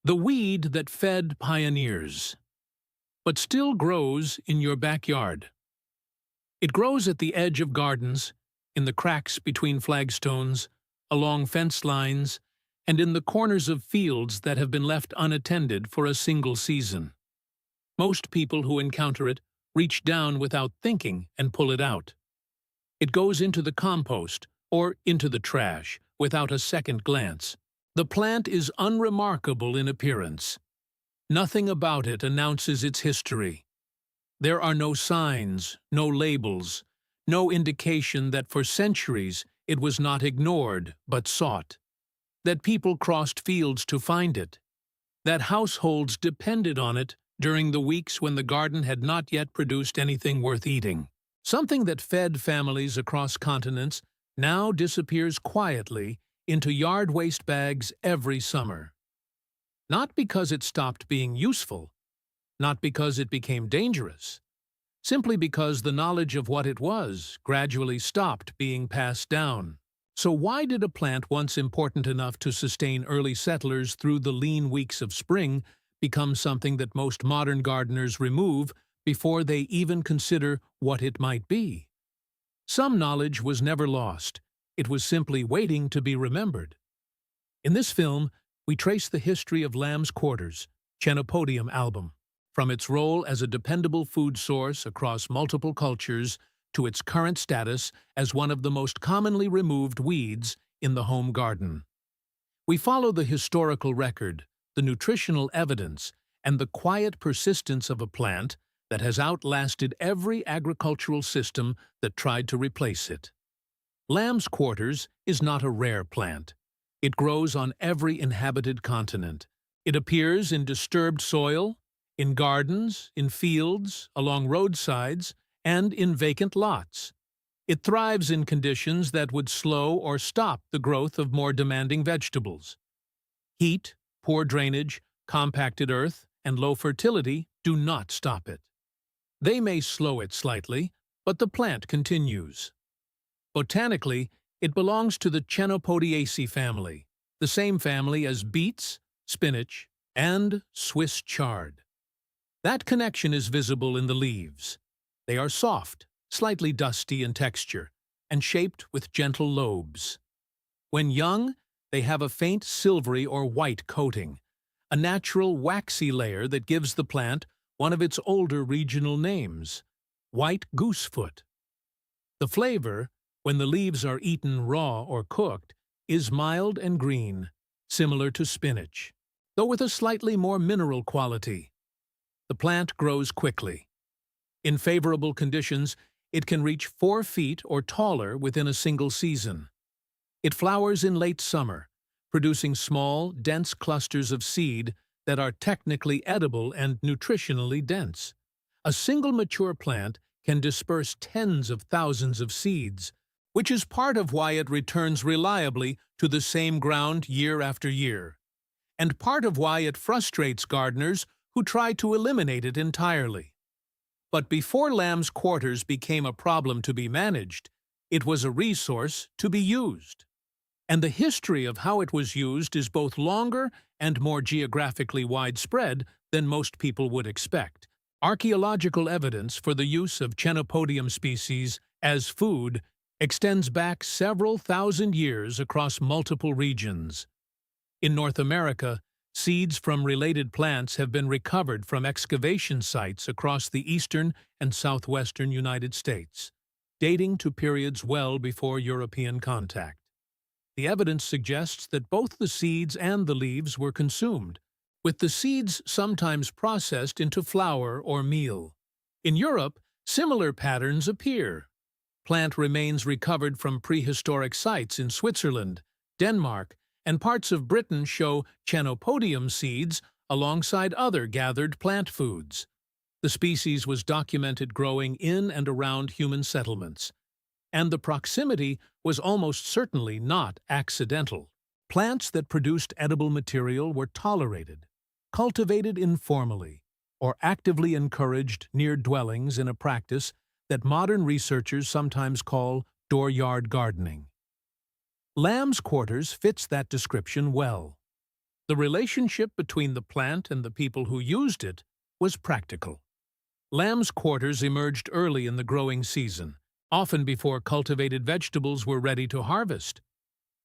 The weed that fed pioneers, but still grows in your backyard. It grows at the edge of gardens, in the cracks between flagstones, along fence lines, and in the corners of fields that have been left unattended for a single season. Most people who encounter it reach down without thinking and pull it out. It goes into the compost or into the trash without a second glance. The plant is unremarkable in appearance. Nothing about it announces its history. There are no signs, no labels, no indication that for centuries it was not ignored but sought, that people crossed fields to find it, that households depended on it during the weeks when the garden had not yet produced anything worth eating. Something that fed families across continents now disappears quietly into yard waste bags every summer. Not because it stopped being useful, not because it became dangerous, simply because the knowledge of what it was gradually stopped being passed down. So why did a plant once important enough to sustain early settlers through the lean weeks of spring become something that most modern gardeners remove before they even consider what it might be? Some knowledge was never lost. It was simply waiting to be remembered. In this film, we trace the history of lamb's quarters, Chenopodium album, from its role as a dependable food source across multiple cultures to its current status as one of the most commonly removed weeds in the home garden. We follow the historical record, the nutritional evidence, and the quiet persistence of a plant that has outlasted every agricultural system that tried to replace it. Lamb's quarters is not a rare plant. It grows on every inhabited continent. It appears in disturbed soil, in gardens, in fields, along roadsides, and in vacant lots. It thrives in conditions that would slow or stop the growth of more demanding vegetables. Heat, poor drainage, compacted earth, and low fertility do not stop it. They may slow it slightly, but the plant continues. Botanically, it belongs to the Chenopodiaceae family, the same family as beets, spinach, and Swiss chard. That connection is visible in the leaves. They are soft, slightly dusty in texture, and shaped with gentle lobes. When young, they have a faint silvery or white coating, a natural waxy layer that gives the plant one of its older regional names, white goosefoot. The flavor, when the leaves are eaten raw or cooked, is mild and green, similar to spinach, though with a slightly more mineral quality. The plant grows quickly. In favorable conditions, it can reach 4 feet or taller within a single season. It flowers in late summer, producing small, dense clusters of seed that are technically edible and nutritionally dense. A single mature plant can disperse tens of thousands of seeds, which is part of why it returns reliably to the same ground year after year, and part of why it frustrates gardeners who try to eliminate it entirely. But before lamb's quarters became a problem to be managed, it was a resource to be used. And the history of how it was used is both longer and more geographically widespread than most people would expect. Archaeological evidence for the use of Chenopodium species as food extends back several thousand years across multiple regions. In North America, seeds from related plants have been recovered from excavation sites across the eastern and southwestern United States, dating to periods well before European contact. The evidence suggests that both the seeds and the leaves were consumed, with the seeds sometimes processed into flour or meal. In Europe, similar patterns appear. Plant remains recovered from prehistoric sites in Switzerland, Denmark, and parts of Britain show Chenopodium seeds alongside other gathered plant foods. The species was documented growing in and around human settlements, and the proximity was almost certainly not accidental. Plants that produced edible material were tolerated, cultivated informally, or actively encouraged near dwellings in a practice that modern researchers sometimes call dooryard gardening. Lamb's quarters fits that description well. The relationship between the plant and the people who used it was practical. Lamb's quarters emerged early in the growing season, often before cultivated vegetables were ready to harvest.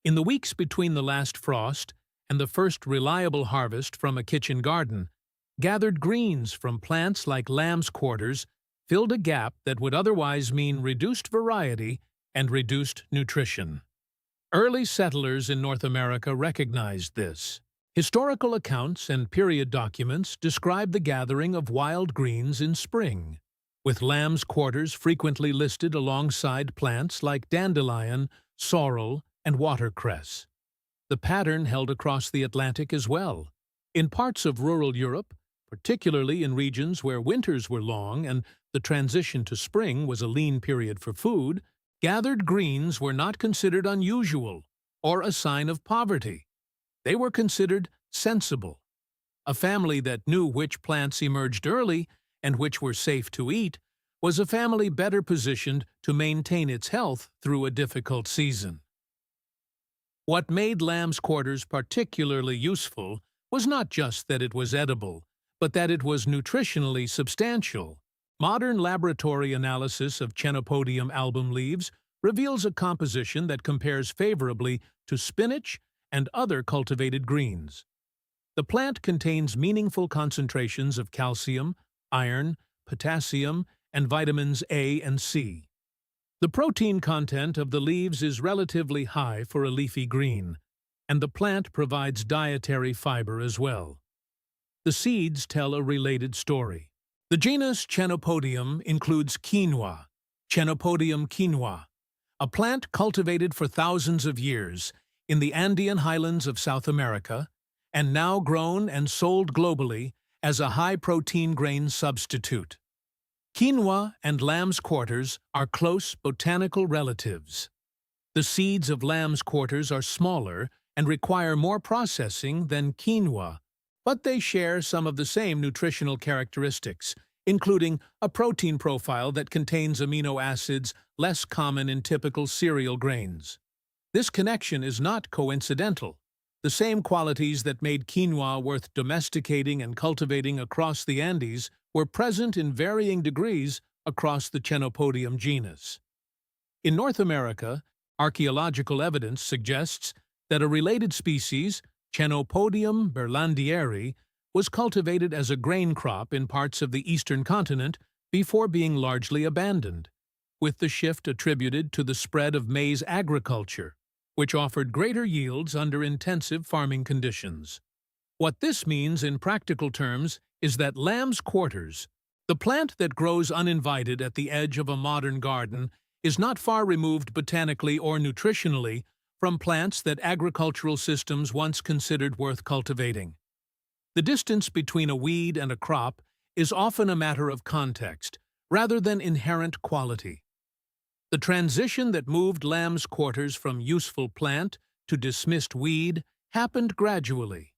In the weeks between the last frost and the first reliable harvest from a kitchen garden, gathered greens from plants like lamb's quarters filled a gap that would otherwise mean reduced variety and reduced nutrition. Early settlers in North America recognized this. Historical accounts and period documents describe the gathering of wild greens in spring, with lamb's quarters frequently listed alongside plants like dandelion, sorrel, and watercress. The pattern held across the Atlantic as well. In parts of rural Europe, particularly in regions where winters were long and the transition to spring was a lean period for food, gathered greens were not considered unusual or a sign of poverty. They were considered sensible. A family that knew which plants emerged early and which were safe to eat was a family better positioned to maintain its health through a difficult season. What made lamb's quarters particularly useful was not just that it was edible, but that it was nutritionally substantial. Modern laboratory analysis of Chenopodium album leaves reveals a composition that compares favorably to spinach and other cultivated greens. The plant contains meaningful concentrations of calcium, iron, potassium, and vitamins A and C. The protein content of the leaves is relatively high for a leafy green, and the plant provides dietary fiber as well. The seeds tell a related story. The genus Chenopodium includes quinoa, Chenopodium quinoa, a plant cultivated for thousands of years in the Andean highlands of South America, and now grown and sold globally as a high-protein grain substitute. Quinoa and lamb's quarters are close botanical relatives. The seeds of lamb's quarters are smaller and require more processing than quinoa, but they share some of the same nutritional characteristics, including a protein profile that contains amino acids less common in typical cereal grains. This connection is not coincidental. The same qualities that made quinoa worth domesticating and cultivating across the Andes were present in varying degrees across the Chenopodium genus. In North America, archaeological evidence suggests that a related species, Chenopodium berlandieri, was cultivated as a grain crop in parts of the eastern continent before being largely abandoned, with the shift attributed to the spread of maize agriculture, which offered greater yields under intensive farming conditions. What this means in practical terms is that lamb's quarters, the plant that grows uninvited at the edge of a modern garden, is not far removed botanically or nutritionally from plants that agricultural systems once considered worth cultivating. The distance between a weed and a crop is often a matter of context, rather than inherent quality. The transition that moved lamb's quarters from useful plant to dismissed weed happened gradually,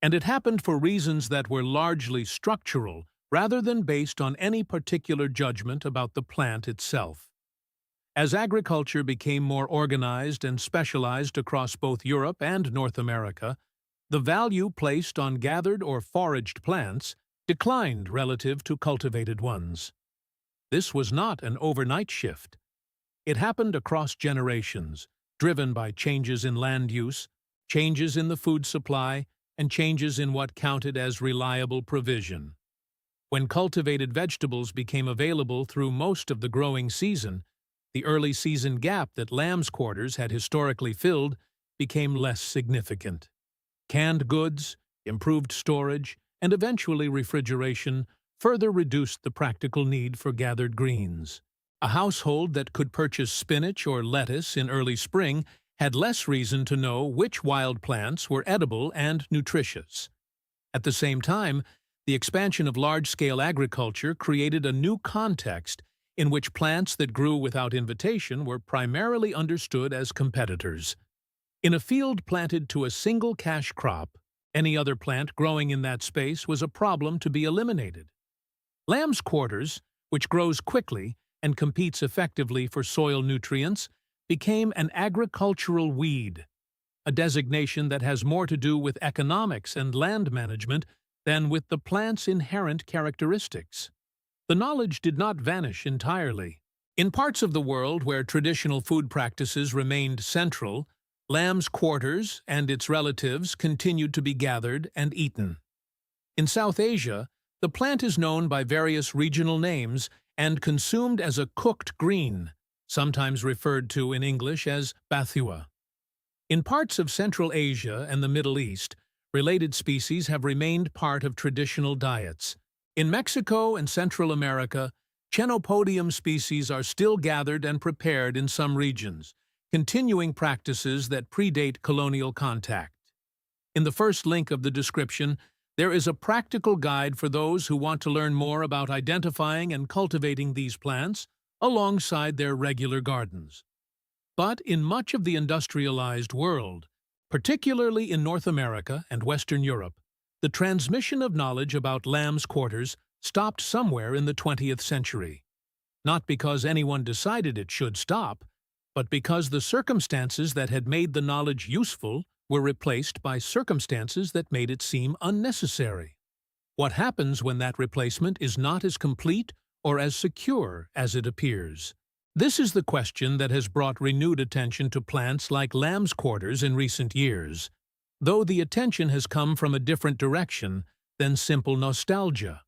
and it happened for reasons that were largely structural rather than based on any particular judgment about the plant itself. As agriculture became more organized and specialized across both Europe and North America, the value placed on gathered or foraged plants declined relative to cultivated ones. This was not an overnight shift. It happened across generations, driven by changes in land use, changes in the food supply, and changes in what counted as reliable provision. When cultivated vegetables became available through most of the growing season, the early season gap that lamb's quarters had historically filled became less significant. Canned goods, improved storage, and eventually refrigeration further reduced the practical need for gathered greens. A household that could purchase spinach or lettuce in early spring had less reason to know which wild plants were edible and nutritious. At the same time, the expansion of large-scale agriculture created a new context in which plants that grew without invitation were primarily understood as competitors. In a field planted to a single cash crop, any other plant growing in that space was a problem to be eliminated. Lamb's quarters, which grows quickly and competes effectively for soil nutrients, became an agricultural weed. a designation that has more to do with economics and land management than with the plant's inherent characteristics. The knowledge did not vanish entirely. In parts of the world where traditional food practices remained central, lamb's quarters and its relatives continued to be gathered and eaten. In South Asia, the plant is known by various regional names and consumed as a cooked green, sometimes referred to in English as bathua. In parts of Central Asia and the Middle East, related species have remained part of traditional diets. In Mexico and Central America, Chenopodium species are still gathered and prepared in some regions, continuing practices that predate colonial contact. In the first link of the description, there is a practical guide for those who want to learn more about identifying and cultivating these plants alongside their regular gardens. But in much of the industrialized world, particularly in North America and Western Europe, the transmission of knowledge about lamb's quarters stopped somewhere in the 20th century. Not because anyone decided it should stop, but because the circumstances that had made the knowledge useful were replaced by circumstances that made it seem unnecessary. What happens when that replacement is not as complete or as secure as it appears? This is the question that has brought renewed attention to plants like lamb's quarters in recent years, though the attention has come from a different direction than simple nostalgia.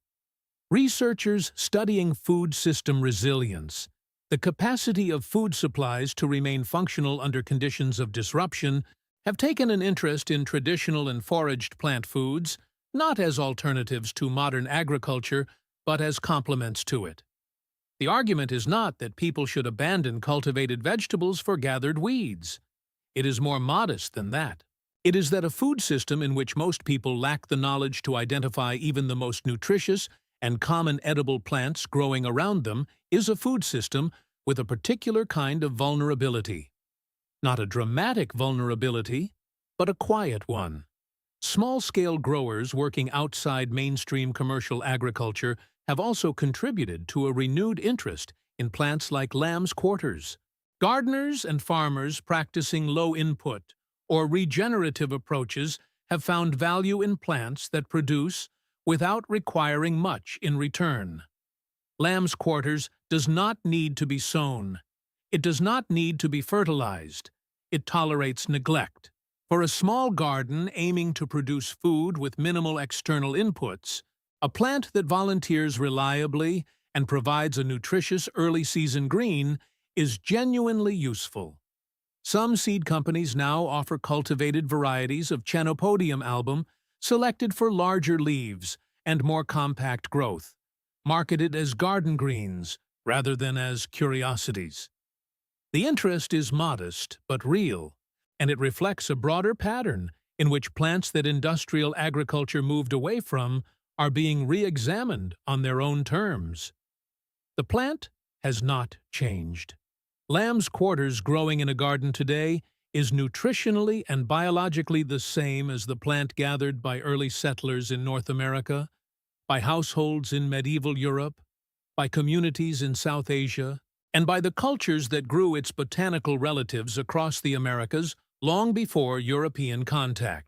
Researchers studying food system resilience, the capacity of food supplies to remain functional under conditions of disruption, have taken an interest in traditional and foraged plant foods, not as alternatives to modern agriculture, but as complements to it. The argument is not that people should abandon cultivated vegetables for gathered weeds. It is more modest than that. It is that a food system in which most people lack the knowledge to identify even the most nutritious and common edible plants growing around them is a food system with a particular kind of vulnerability. Not a dramatic vulnerability, but a quiet one. Small-scale growers working outside mainstream commercial agriculture have also contributed to a renewed interest in plants like lamb's quarters. Gardeners and farmers practicing low-input or regenerative approaches have found value in plants that produce without requiring much in return. Lamb's quarters does not need to be sown. It does not need to be fertilized. It tolerates neglect. For a small garden aiming to produce food with minimal external inputs, a plant that volunteers reliably and provides a nutritious early-season green is genuinely useful. Some seed companies now offer cultivated varieties of Chenopodium album selected for larger leaves and more compact growth, marketed as garden greens rather than as curiosities. The interest is modest but real, and it reflects a broader pattern in which plants that industrial agriculture moved away from are being re-examined on their own terms. The plant has not changed. Lamb's quarters growing in a garden today is nutritionally and biologically the same as the plant gathered by early settlers in North America, by households in medieval Europe, by communities in South Asia, and by the cultures that grew its botanical relatives across the Americas long before European contact.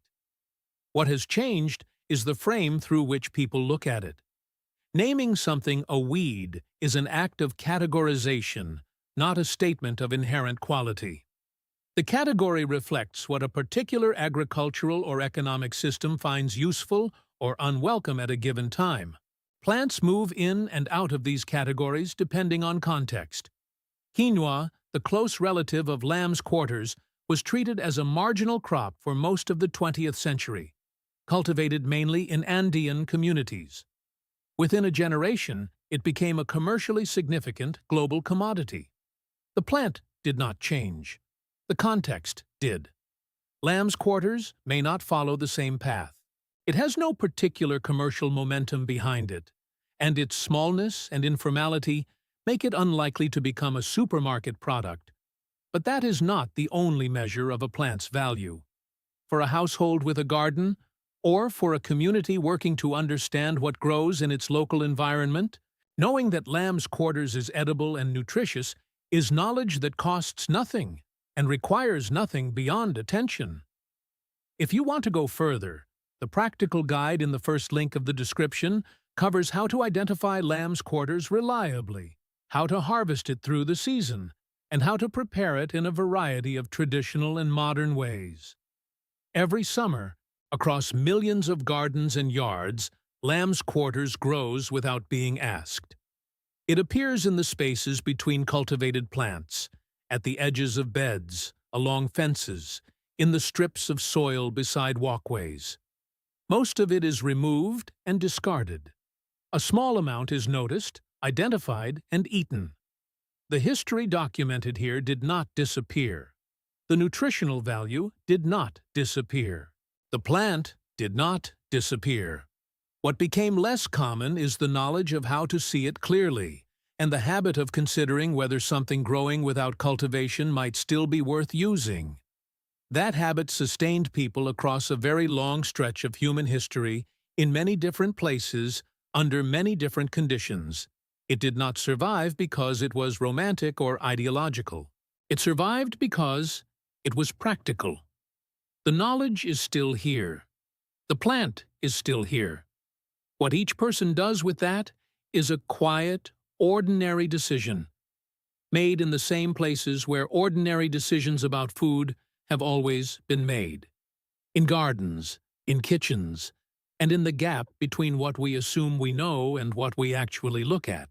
What has changed is the frame through which people look at it. Naming something a weed is an act of categorization, not a statement of inherent quality. The category reflects what a particular agricultural or economic system finds useful or unwelcome at a given time. Plants move in and out of these categories depending on context. Quinoa, the close relative of lamb's quarters, was treated as a marginal crop for most of the 20th century, cultivated mainly in Andean communities. Within a generation, it became a commercially significant global commodity. The plant did not change. The context did. Lamb's quarters may not follow the same path. It has no particular commercial momentum behind it, and its smallness and informality make it unlikely to become a supermarket product. But that is not the only measure of a plant's value. For a household with a garden, or for a community working to understand what grows in its local environment, knowing that lamb's quarters is edible and nutritious is knowledge that costs nothing and requires nothing beyond attention. If you want to go further, the practical guide in the first link of the description covers how to identify lamb's quarters reliably, how to harvest it through the season, and how to prepare it in a variety of traditional and modern ways. Every summer, across millions of gardens and yards, lamb's quarters grows without being asked. It appears in the spaces between cultivated plants, at the edges of beds, along fences, in the strips of soil beside walkways. Most of it is removed and discarded. A small amount is noticed, identified, and eaten. The history documented here did not disappear. The nutritional value did not disappear. The plant did not disappear. What became less common is the knowledge of how to see it clearly, and the habit of considering whether something growing without cultivation might still be worth using. That habit sustained people across a very long stretch of human history, in many different places, under many different conditions. It did not survive because it was romantic or ideological. It survived because it was practical. The knowledge is still here. The plant is still here. What each person does with that is a quiet, ordinary decision, made in the same places where ordinary decisions about food have always been made. In gardens, in kitchens, and in the gap between what we assume we know and what we actually look at.